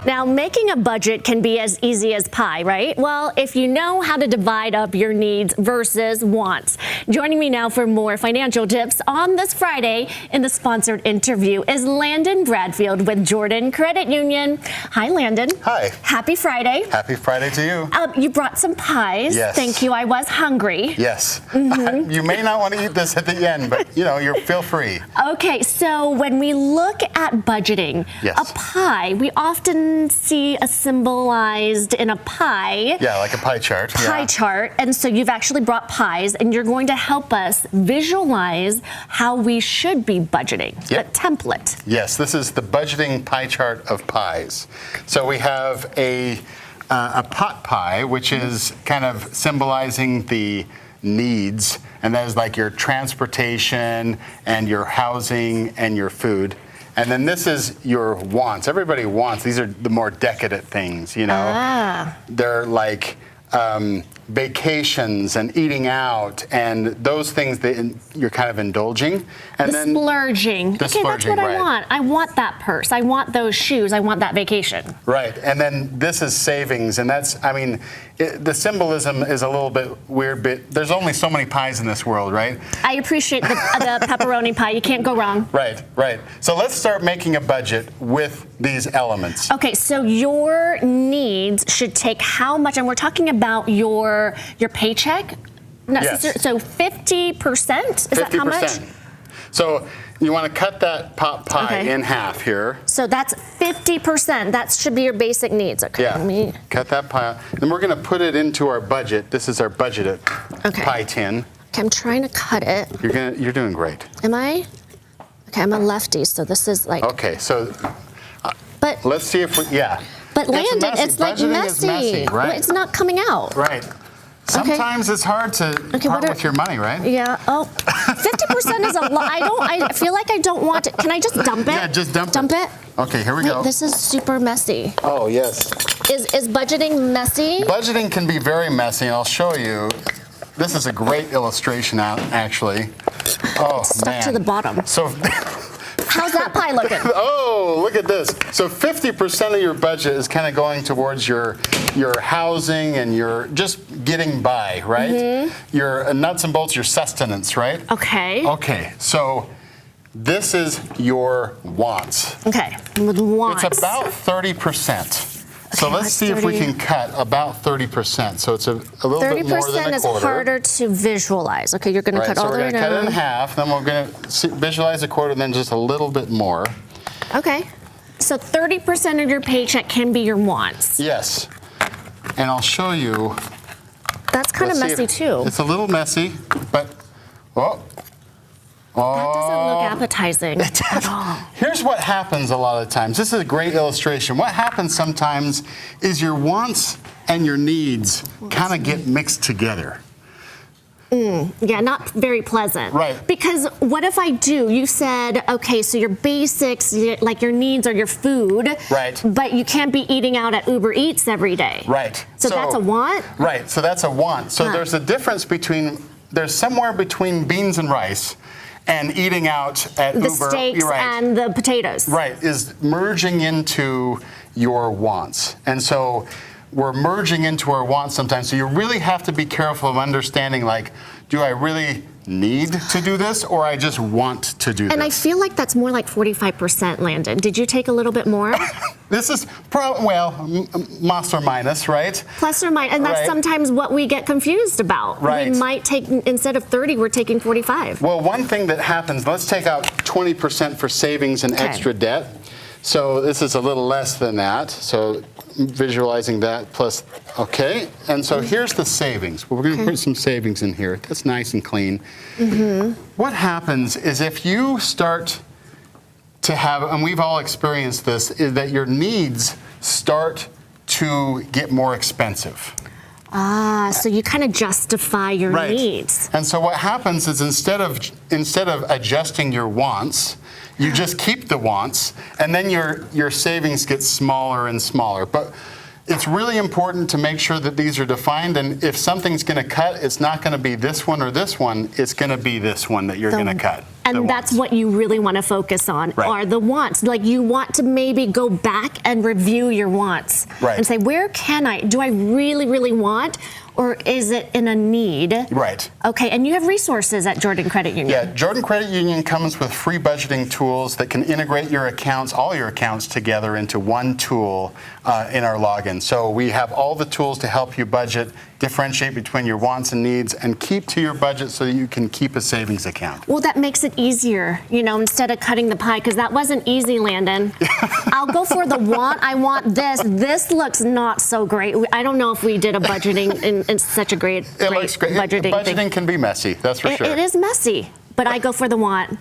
Now, making a budget can be as easy as pie, right? Well, if you know how to divide up your needs versus wants. Joining me now for more financial tips on this Friday in the sponsored interview is Landon Bradfield with Jordan Credit Union. Hi, Landon. Hi. Happy Friday. Happy Friday to you. You brought some pies. Yes. Thank you. I was hungry. Yes. You may not want to eat this at the end, but feel free. Okay, so when we look at budgeting, Yes. a pie, we often see a symbolized in a pie. Yeah, like a pie chart. Pie chart. And so you've actually brought pies, and you're going to help us visualize how we should be budgeting. Yep. A template. Yes, this is the budgeting pie chart of pies. So we have a pot pie, which is kind of symbolizing the needs, and that is like your transportation and your housing and your food. And then this is your wants. Everybody wants. These are the more decadent things, They're like vacations and eating out and those things that you're kind of indulging. And then splurging. The okay, splurging, that's what right. I want. I want that purse. I want those shoes. I want that vacation. Right. And then this is savings. And that's, the symbolism is a little bit weird, but there's only so many pies in this world, right? I appreciate the pepperoni pie. You can't go wrong. Right, right. So let's start making a budget with these elements. Okay, so your needs should take how much, and we're talking about your paycheck? Yes. So 50%? Is that how much? So you want to cut that pot pie in half here. So that's 50%. That should be your basic needs. Okay. Yeah. Cut that pie. Then we're going to put it into our budget. This is our budgeted pie tin. Okay, I'm trying to cut it. You're doing great. Am I? Okay, I'm a lefty, so this is like. Okay, so. But let's see if we. Yeah. But Landon, it's like messy. Right? Well, it's not coming out. Right. Sometimes it's hard to part with your money, right? Yeah. Oh, 50% is a lot. I feel like I don't want it. Can I just dump it? Yeah, just dump it. Okay, here we go. This is super messy. Oh, yes. Is budgeting messy? Budgeting can be very messy, and I'll show you. This is a great illustration, actually. Oh, it's stuck man. to the bottom. So. How's that pie looking? Oh, look at this. So 50% of your budget is kind of going towards your housing and your just getting by, right? Mm-hmm. Your nuts and bolts, your sustenance, right? Okay. Okay, so this is your wants. Okay, with wants. It's about 30%. So let's see if we can cut about 30%. So it's a little bit more than a quarter. 30% is harder to visualize. Okay, you're going to cut all the way down. So we're going to cut it in half. Then we're going to visualize a quarter, then just a little bit more. Okay. So 30% of your paycheck can be your wants. Yes. And I'll show you. That's kind of messy too. It's a little messy, but that doesn't look appetizing at all. Here's what happens a lot of times. This is a great illustration. What happens sometimes is your wants and your needs kind of get mixed together. Yeah, not very pleasant. Right. Because what if I do? You said, okay, so your basics, like your needs are your food. Right. But you can't be eating out at Uber Eats every day. Right. So that's a want? Right, so that's a want. So there's a difference there's somewhere between beans and rice and eating out at Uber. The steaks and the potatoes. Right, is merging into your wants. And so we're merging into our wants sometimes. So you really have to be careful of understanding, like, do I really need to do this or I just want to do this? And I feel like that's more like 45%, Landon. Did you take a little bit more? This is plus or minus, right? Plus or minus, and that's sometimes what we get confused about. Right. We might take, instead of 30, we're taking 45. Well, one thing that happens, let's take out 20% for savings and extra debt. So this is a little less than that. So visualizing that plus, and so here's the savings. Well, we're going to put some savings in here. That's nice and clean. Mm-hmm. What happens is if you start to have, and we've all experienced this, is that your needs start to get more expensive. So you kind of justify your needs. And so what happens is instead of adjusting your wants, you just keep the wants, and then your savings get smaller and smaller. But it's really important to make sure that these are defined, and if something's going to cut, it's not going to be this one or this one, it's going to be this one that you're going to cut. And that's what you really want to focus on, Right. are the wants. Like, you want to maybe go back and review your wants. Right. And say, where can do I really, really want, or is it in a need? Right. Okay, and you have resources at Jordan Credit Union. Yeah, Jordan Credit Union comes with free budgeting tools that can integrate your accounts, all your accounts together into one tool in our login. So we have all the tools to help you budget, differentiate between your wants and needs, and keep to your budget so that you can keep a savings account. Well, that makes it easier, instead of cutting the pie, because that wasn't easy, Landon. I'll go for the want. I want this. This looks not so great. I don't know if we did a budgeting in such a great Looks great. budgeting Budgeting thing. can be messy, that's for sure. It is messy, but I go for the want.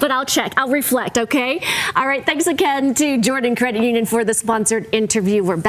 But I'll check. I'll reflect, okay? All right, thanks again to Jordan Credit Union for the sponsored interview. We're back.